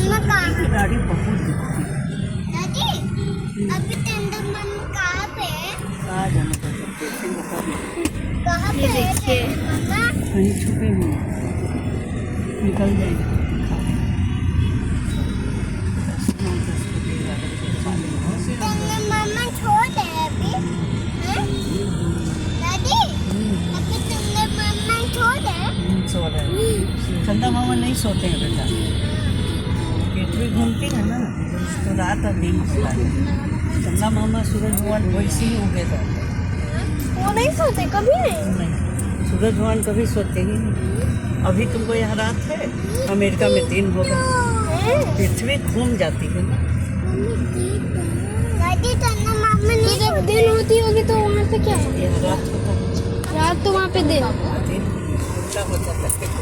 मम्मा कहाँ? गाड़ी बहुत दिखती दादी अभी चंदा मम्मा कहाँ पे है? कहाँ जाना पड़ता देखेंगे तब कहाँ पे ये है देखिए। मम्मा? कहीं छुपे हुए निकल जाएंगे चंदा मम्मा छोड़ दे अभी हैं? दादी अभी चंदा मम्मा छोड़ दे। सो रहे चंदा मामा नहीं सोते हैं बेटा पृथ्वी घूमती है ना तो रात और दिन होता है चंदा मामा सूरज भगवान वैसे ही उगे रहते हैं वो नहीं सोते कभी नहीं। नहीं सूरज भगवान कभी सोते ही नहीं अभी तुमको यहाँ रात है अमेरिका में दिन होगा पृथ्वी घूम जाती है ना दादी चंदा मामा तो नहीं जब दिन होती होगी तो वहाँ पे क्या होगा? यहाँ रात होता है रात तो वहाँ पे दिन। दिन उल्टा हो जाता है देखो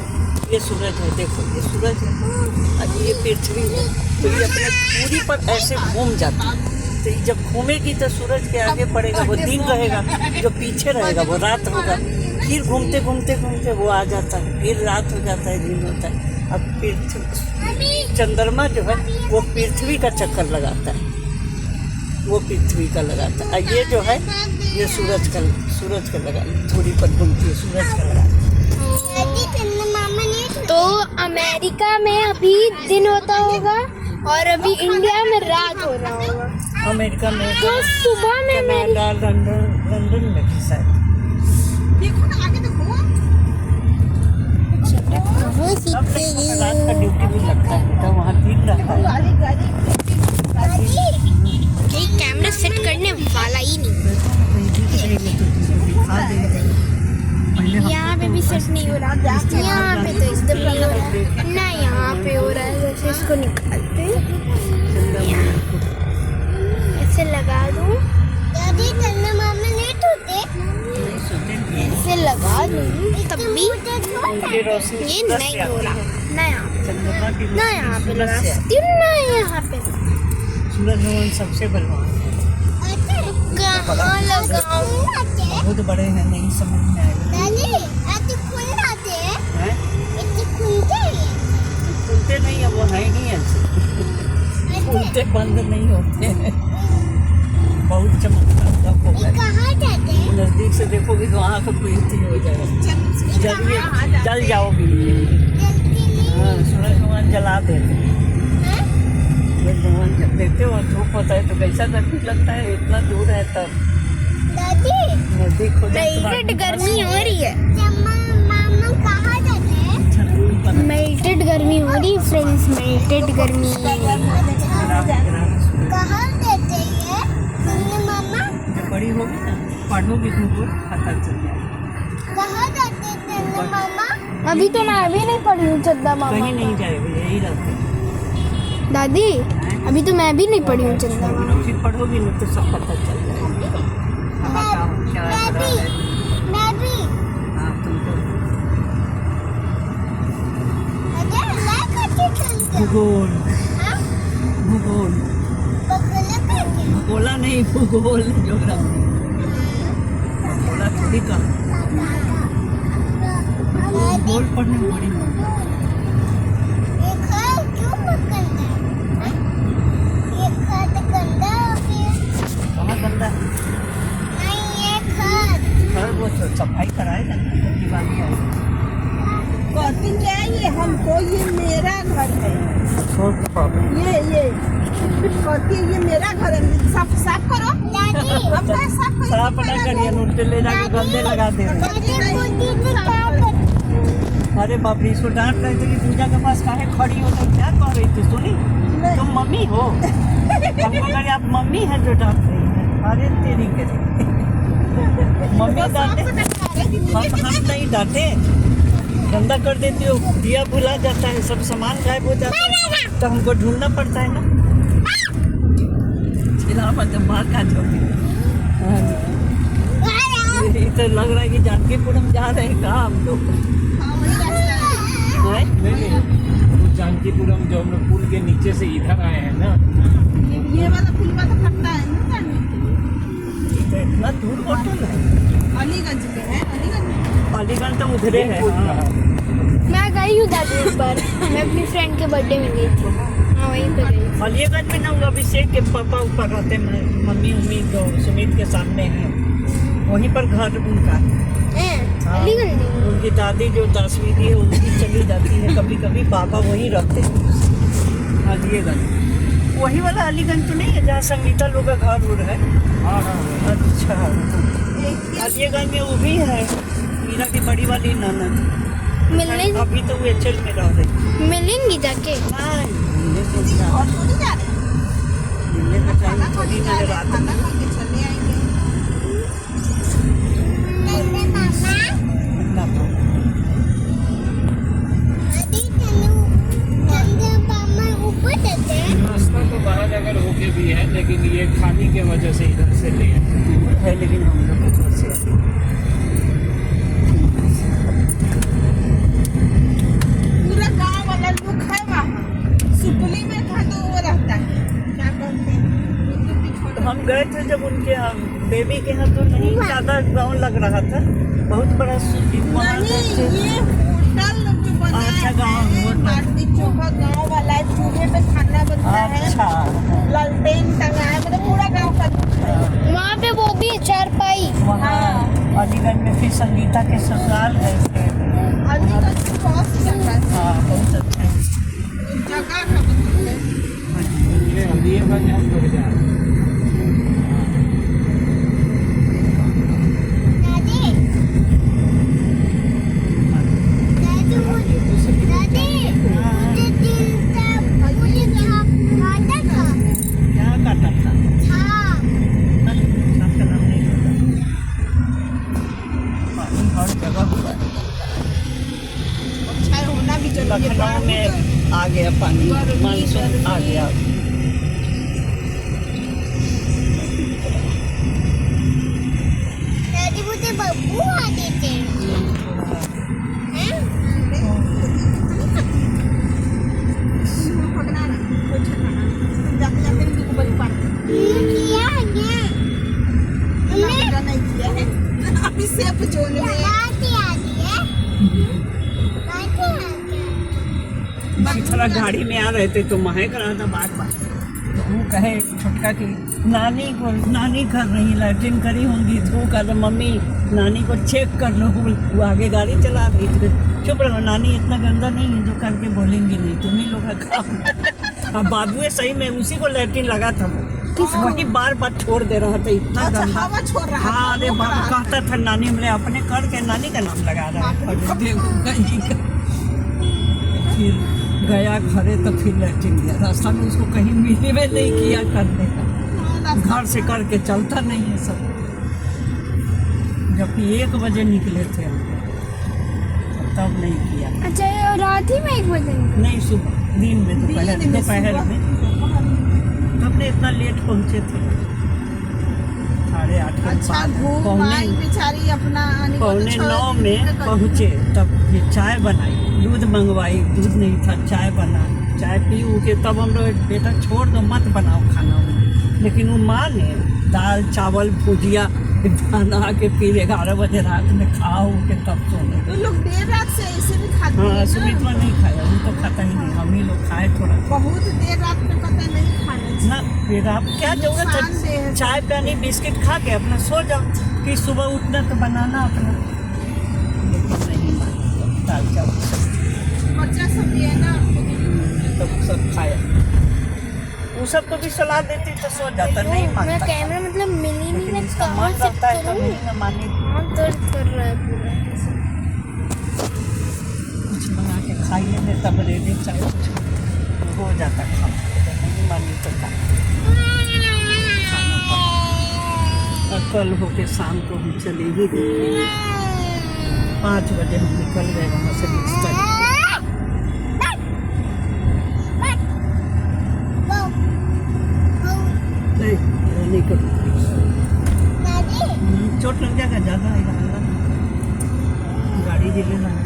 ये सूरज है देखो ये सूरज है और ये पृथ्वी है तो ये अपने पूरी पर ऐसे घूम जाती है तो ये जब घूमेगी तो सूरज के आगे पड़ेगा वो दिन रहेगा जो पीछे रहेगा वो रात होगा फिर घूमते घूमते घूमते वो आ जाता है फिर रात हो जाता है दिन होता है अब पृथ्वी चंद्रमा जो है वो पृथ्वी का चक्कर लगाता है वो पृथ्वी का लगाता है और ये जो है ये सूरज का लगा थोड़ी पर घूमती है सूरज का लगा दादी चंदा मामा नहीं तो अमेरिका में अभी दिन होता होगा और अभी इंडिया में रात हो रहा होगा। अमेरिका में तो सुबह में कनाडा लंदन में भी शायद सब जगह पर रात का ड्यूटी भी लगता है बेटा वहाँ दिन रहता है ये कैमरा सेट करने वाला ही नहीं। यहाँ पे भी सेट नहीं हो रहा यहाँ पे तो एकदम नहीं हो रहा ना यहाँ पे हो रहा है। जैसे इसको निकालते ऐसे लगा दूँ दादी चंदा मामा नहीं टूटे ऐसे लगा दूँ तब भी उनकी रोशनी ये सूरज नहीं से हो आती रहा है ना यहाँ पे चंद्रमा की ना यहाँ पे रोशनी लगा सूरज से आती सकती हूँ ना यहाँ पे है सूरज भगवान सबसे बलवान है कहाँ लगाऊँ। बहुत बड़े हैं नहीं समझ में आएगा दादी ऐसे खुल जाते हैं हैं? ऐसे खुलते हैं खुलते नहीं है वो है ही ऐसे खुलते बंद नहीं होते हैं बहुत चमकता होगा ये कहाँ जाते हैं नजदीक से देखोगे तो आँख पीती हो जाएगा जल जाओगी जल्दी नहीं हाँ सूरज भगवान जला देते हैं हैं? सूरज भगवान जब देखते हो धूप होता है तो कैसा गर्मी लगता है इतना दूर है तब दादी नजदीक हो जाए तो मेल्टेड गर्मी हो रही है चंदा मामा कहाँ जाते हैं मेल्टेड गर्मी हो रही है फ्रेंड्स मेल्टेड गर्मी। कहाँ जाते हैं चंदा मामा जब बड़ी होगी ना पढ़ोगी तुमको पता चल जाएगा कहाँ जाते हैं चंदा मामा अभी तो मैं अभी नहीं पढ़ी हूँ चंदा मामा कहीं नहीं जाएगा यही रहते दादी अभी तो मैं भी नहीं पढ़ी हूँ चंदा मामा। फिर पढ़ोगी ना तो सब पता चल जाएगा कहाँ क्या हो रहा है मैं भी हाँ तुमको अगर मैं कैसे चलते भूगोल हाँ भूगोल बगल करके भूगोला नहीं भूगोल ज्योग्राफी भूगोला थोड़ी का भूगोल पढ़ने में बड़ी ये घर क्यों पकड़ना है ये घर तो गंदा हो गया कहाँ गंदा है नहीं ये घर घर वो तो सफाई कराएगा ना जब दिवाली आएगी कहती क्या ये हमको ये मेरा घर है ये कहती है ये मेरा घर है साफ करो दादी अब मैं साफ साफ ना करिए नोटे ले जाके गंदे लगा दे रहे दादी बुद्धि से क्या कर अरे बाप रे इसको डांट रहे थे कि पूजा के पास काहे खड़ी हो गई क्या कह रही थी सुनी तुम मम्मी हो हमको लगे आप मम्मी है जो डांट रही है अरे तेरी के मम्मी डांटे हम नहीं डांटे गंदा कर देती हो दिया भुला जाता है सब सामान गायब हो जाता है तो हमको ढूंढना पड़ता है ना इलाहाबाद जब मार खा जाओगे ये तो लग रहा है कि जानकीपुरम जा रहे हैं कहाँ हम लोग नहीं जानकीपुरम जो हम लोग पुल के नीचे से इधर आए हैं ना ये वाला पुलवा तो फटता है ना तो इतना दूर होटल है अलीगंज में है अलीगंज में अलीगढ़ तो उधरे है पुल हाँ। मैं गई हूँ दादी एक बार, मैं अपनी फ्रेंड के बर्थडे में गई थी, हाँ वहीं पे गई। अलीगंज में ना वो अभिषेक के पापा ऊपर रहते हैं, मम्मी उम्मी जो सुमित के सामने है, वहीं पर घर उनका है। हैं, हाँ। अलीगंज में? उनकी दादी जो 10वीं थी उनकी चली जाती है कभी कभी, पापा वहीं रहते हैं अलीगंज। वही वाला अलीगंज तो नहीं है जहाँ संगीता लोग का घर उड़ है? हाँ हाँ अच्छा, अलीगंज में वो भी है, मीरा की बड़ी वाली ननद। मिलने अभी तो वो एचएल में रह रही। मिलेंगी जाके? हाँ, मिलने को क्या? और थोड़ी जा रहे हैं, मिलने का टाइम थोड़ी ना है रात में। खाना खा के चले आएंगे। नन्हे मामा ना तो। दादी नन्हे मामा ऊपर जाते हैं। रास्ता तो बाहर अगर होके भी है, लेकिन ये खाने के वजह से इधर से ले आए। है लेकिन हम लोग ऊपर से आते हैं। पूरा गांव वाला लुक है वहाँ। सुपली में था तो वो रहता है, क्या कहते हैं, तो हम गए थे जब उनके यहाँ बेबी के यहाँ, तो नहीं ज़्यादा गाँव लग रहा था, बहुत बड़ा वहाँ नहीं, से। ये होटल जो बना अच्छा, गाँव है, होटल। बाटी चोखा गांव वाला है, चूल्हे पे खाना बनता है, अच्छा, लालटेन टंगा है, मतलब पूरा गांव का लुक है। वहाँ पे वो भी है चारपाई। वहाँ अलीगंज में फिर संगीता के ससुराल है। अलीगंज बहुत जगह है, हाँ, बहुत अच्छा है। जगह है मतलब है। ये अलीगंज हम लोग जा रहे हैं। दादी दादी मुझे दिल का मुझे यहाँ काटा था। क्या काटा था? हाँ, सांप का नाम नहीं पता। पानी हर जगह हुआ है। अच्छा है, होना भी जरूरी है। लखनऊ में आ गया पानी, मानसून आ गया। दादी मुझे बब्बू आ देते हैं। पकड़ा ना, कोई ठंडा ना। जाते जाते इनको बड़ी पानी किया है पकड़ा नहीं किया है। अभी सेब जोने में लाती आती है। लाती आती है। इसी तरह गाड़ी में आ रहे थे तो महक रहा था बार बार, तो वो कहे छोटका की नानी कर रही, लैट्रिन करी होंगी, धो कर मम्मी नानी को चेक कर लो। वो आगे गाड़ी चला रही थी, चुप रहो, नानी इतना गंदा नहीं है जो करके बोलेंगी नहीं, तुम ही लोग का काम। अब बाबू सही में उसी को लैट्रिन लगा था, वही बार बार छोड़ दे रहा था, इतना अच्छा गंदा। हवा छोड़ रहा था। हाँ, अरे बाबू कहता था नानी हमने अपने करके नानी का नाम लगा रहा है। फिर गया घरे तो फिर लैट्रिन गया, रास्ता में उसको कहीं मिले में नहीं किया करने का, घर से करके चलता नहीं है सब। जबकि 1 बजे निकले थे हम, तब नहीं किया। अच्छा, ये रात ही में 1 बजे निकला? नहीं, सुबह दिन में, दोपहर में तब ने इतना लेट पहुँचे थे, 8:30 के अच्छा बाद। घूम आई बेचारी अपना आने को तो 8:45 में पहुँचे, तब ये चाय बनाई, दूध मंगवाई, दूध नहीं था, चाय बना, चाय पी के तब हम लोग बेटा छोड़ दो मत बनाओ खाना, लेकिन वो माँ ने दाल चावल भुजिया बना के फिर 11 बजे रात में खाओ के तब सोने। तो लोग देर रात से ऐसे भी खाते हाँ, हैं ना। सुमित्रा नहीं खाया, वो तो खाता ही नहीं, हम ही लोग खाए थोड़ा बहुत देर रात में पता नहीं खाना चाहिए। ना। फिर आप क्या जरूरत नुकसान है, है। चाय पानी बिस्किट खा के अपना सो जाओ, फिर सुबह उठना तो बनाना अपना, लेकिन नहीं मानी, दाल चावल बच्चा सब भी है ना, तब सब खाया। वो सबको भी सलाह देती तो सो जाता, नहीं मेरा मानता। कैमरा मतलब मिल ही नहीं लेकिन रहा, इसका कहाँ मन से रहता है तो करूँ? नहीं ना माने, हाथ दर्द कर रहा है पूरा। कुछ बना के खाइए में तब रेडी चाहे कुछ हो जाता खाना, तो नहीं मानी तो क्या खाना पड़ा। और कल होके शाम को हम चले ही गए, 5 बजे हम निकल गए वहाँ से बिस्तर। नहीं, वो नहीं करूँगी। चोट लग जाएगा ज़्यादा, गाड़ी भी लेना है,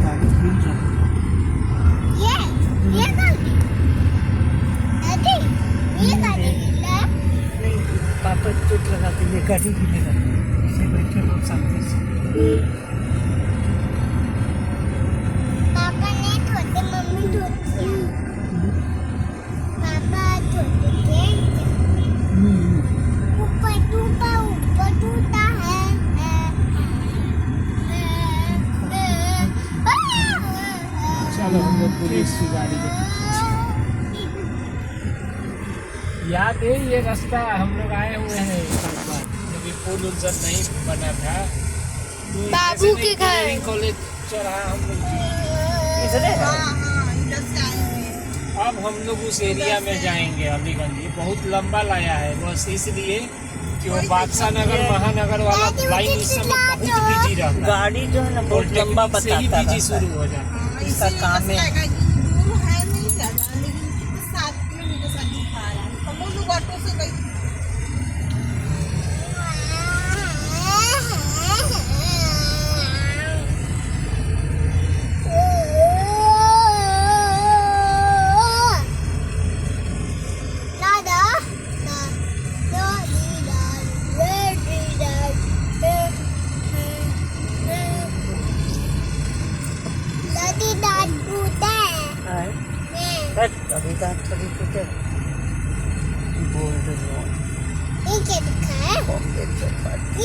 गाड़ी भी जाना नहीं, पापा चोट लगाते हैं, गाड़ी भी ले जाते हैं, ऐसे बैठे लोग शांति से। में हम लोग पुलिस की गाड़ी देखी। याद है ये रास्ता हम लोग आए हुए हैं एक बार, जब पुल उल सब नहीं बना था तो बाबू के घर। कॉलेज चढ़ा हम लोग। इधर है हाँ हाँ इधर से आए हुए हैं। अब हम लोग उस एरिया में जाएंगे अलीगंज। ये बहुत लंबा लाया है बस इसलिए कि वो बादशाह नगर महानगर वाला लाइन इस समय बहुत बिजी रहता है। गाड़ी जो है ना बहुत लंबा से ही बताता बिजी रहता है। शुरू हो जाता है। हाँ, इसका इसीलिए काम बस है। लगा कि दूर है नहीं ज्यादा, लेकिन 7 किलोमीटर से दिखा रहा है। हम लोग ऑटो से गए थे। बट अभी तक थोड़ी टूटे बोल रही हूँ पॉकेट चौपाटी।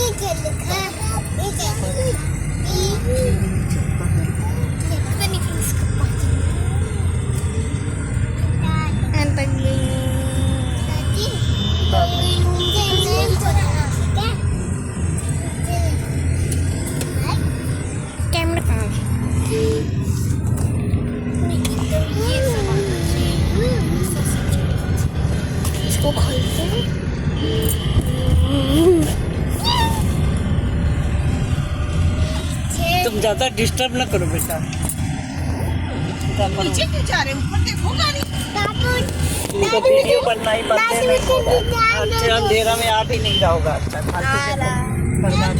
कैमरा कहाँ है? इसको खोलते हैं। तुम ज्यादा डिस्टर्ब ना करो बेटा। नीचे क्यों जा रहे हैं? ऊपर देखो गाड़ी। तुमको वीडियो बनना ही बनते नहीं होगा। अच्छे अंधेरा में आ भी नहीं रहा होगा। अच्छा फालतू के बर्बाद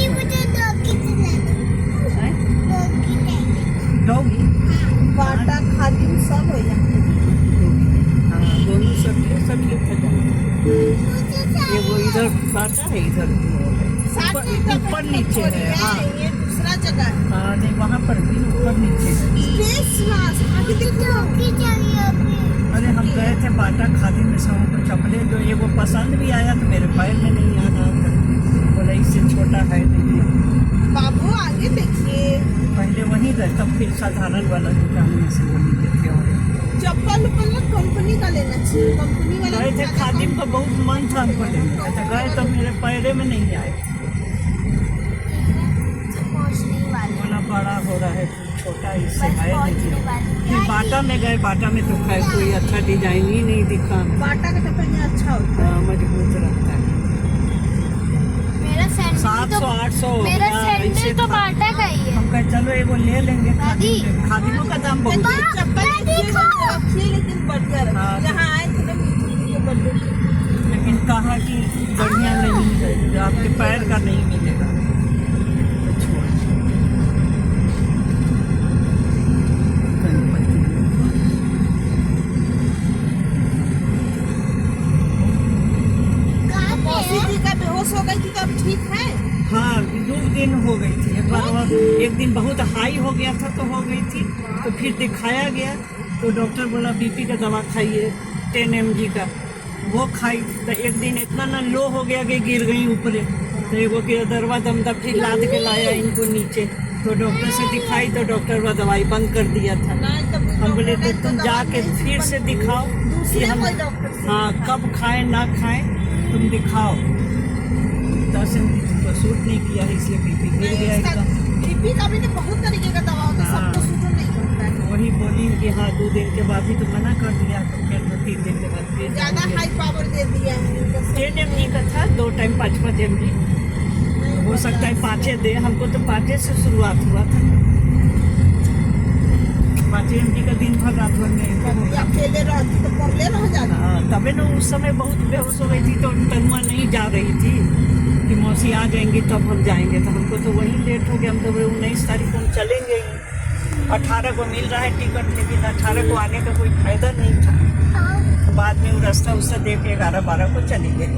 डॉगी। बाटा खादी सब हो यहाँ। हाँ दोनों सब है। ये वो इधर बाटा है इधर ऊपर नीचे है। हाँ ये दूसरा जगह है। हाँ नहीं वहाँ पर भी ऊपर नीचे है। स्पेस ना आगे देखो। अरे हम गए थे बाटा खादी में सब को चपले जो ये वो पसंद भी आया तो मेरे पैर में नहीं आना बोला इससे छोटा है नहीं। बाबू आगे देखिए। पहले वहीं गए तब फिर साधारण वाला दुकान में से वहीं देखे और चप्पल उप्पल कंपनी का लेना चाहिए। कंपनी वाला गए थे खादिम का बहुत मन था हमको लेने का। तो गए तो मेरे पैरे में नहीं आए। बोला बड़ा हो रहा है छोटा इससे है नहीं। फिर बाटा में गए। बाटा में तो खैर कोई अच्छा डिजाइन ही नहीं दिखा। बाटा का चप्पल ये अच्छा होता है। हाँ, मजबूत रहता है। मेरा सैंडल 700-800 मेरा सैंडल तो बाटा का ही है। हम कहे चलो एगो ले लेंगे। दादी। खादिमों का दाम बहुत है। चप्पल रखिए लेकिन बढ़िया रखिए। हाँ। जहाँ आए थे ना मिठू के बर्थडे लेकिन कहा कि बढ़िया नहीं है जो आपके पैर का नहीं मिलेगा। तो छोड़। मौसी जी का बेहोश हो गई थी तो अब ठीक है। हाँ 2 दिन हो गई थी। एक बार और एक दिन बहुत हाई हो गया था तो हो गई थी। तो फिर दिखाया गया तो डॉक्टर बोला बीपी का दवा खाइए 10 mg का। वो खाई तो एक दिन इतना ना लो हो गया कि गिर गई ऊपर। तो एगो के दरवा दमदा फिर लाद के लाया इनको नीचे। तो डॉक्टर से दिखाई तो डॉक्टर वो दवाई बंद कर दिया था। हम बोले तो तुम जाके फिर से दिखाओ कि हम हाँ कब खाएं ना खाएं तुम दिखाओ। 10 mg को सूट नहीं किया है इसलिए बीपी गिर गया एकदम। बीपी का भी तो बहुत तरीके का दवा होता है। हाँ। सबको सूट नहीं करता है। वही बोली कि हाँ 2 दिन के बाद ही तो मना कर दिया। तो फिर 3 दिन के बाद फिर ज्यादा हाई पावर दे दिया है। 10 mg का था 2 टाइम 5-5 mg। हो सकता है 5 दे। हमको तो 5 से शुरुआत हुआ था। 5 mg का दिन भर रात भर में अकेले रहती तो पगले रह जाती। हाँ तबे ना उस समय बहुत बेहोश हो गई थी तो तनुआ नहीं जा रही थी कि मौसी आ जाएंगी तब हम जाएंगे। तो हमको तो वही लेट हो गया। हम तो 19 तारीख को हम चलेंगे ही। 18 को मिल रहा है टिकट लेकिन 18 को आने का कोई फायदा नहीं था। बाद में वो रास्ता उससे देख के 11-12 को चली गई।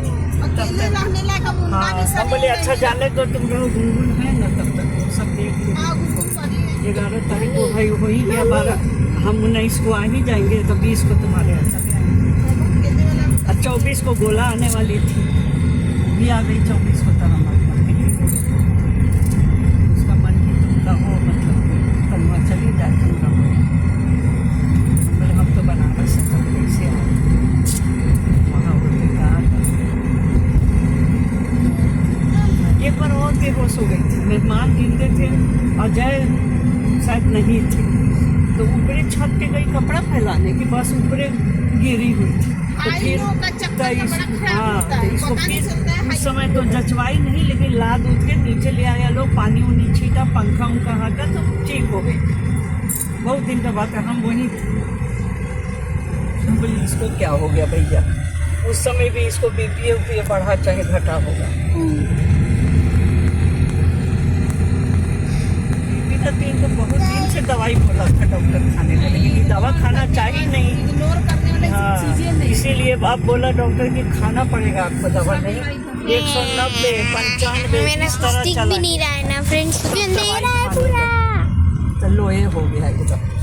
अकेले रहने लायक अब उनका हाँ भी हम बोले अच्छा जाने तो तुम लोग गुनगुन है ना तब तक वो सब देख लो। हाँ, घूम पड़े। 11 तारीख को भाई हो ही गया। 12 हम 19 को आ ही जाएंगे तो 20 को तुम्हारे अच्छा अकेले वाला 24 को गोला आने वाली थी भी आ गई। 24 को तो हमारे उसका मन की तुम हो मतलब तनुआ चली जाए तुम नहीं थी, तो ऊपरे छत पे गई कपड़ा फैलाने के बस ऊपरे गिरी हुई थी। तो आई फिर लोग का चक्कर तो तो इस- बड़ा खराब हाँ, होता तो है, इसको पता नहीं फिर चलता है। उस समय तो जचवाई नहीं, लेकिन लाद उठ के नीचे ले आया लोग, पानी उनी छीटा, पंखा उनका हटा तो ठीक हो गई। बहुत दिन का बात है, हम वहीं थे। हम बोले इसको क्या हो गया भैया, उस समय भी इसको बीपी उपी बढ़ा चाहे घटा होगा। बीपी का तेल तो बहुत दिन से दवाई बोला था डॉक्टर खाने का, लेकिन ये दवा खाना चाहिए नहीं। इग्नोर करने वाली हाँ, चीजें नहीं। इसीलिए आप बोला डॉक्टर कि खाना पड़ेगा आपको दवा, नहीं 190 95 मेरा इस तरह स्टिक चला भी नहीं रहा है ना फ्रेंड्स, क्योंकि अंधेरा है दवाई पूरा। तो लोहे हो गया एकदम।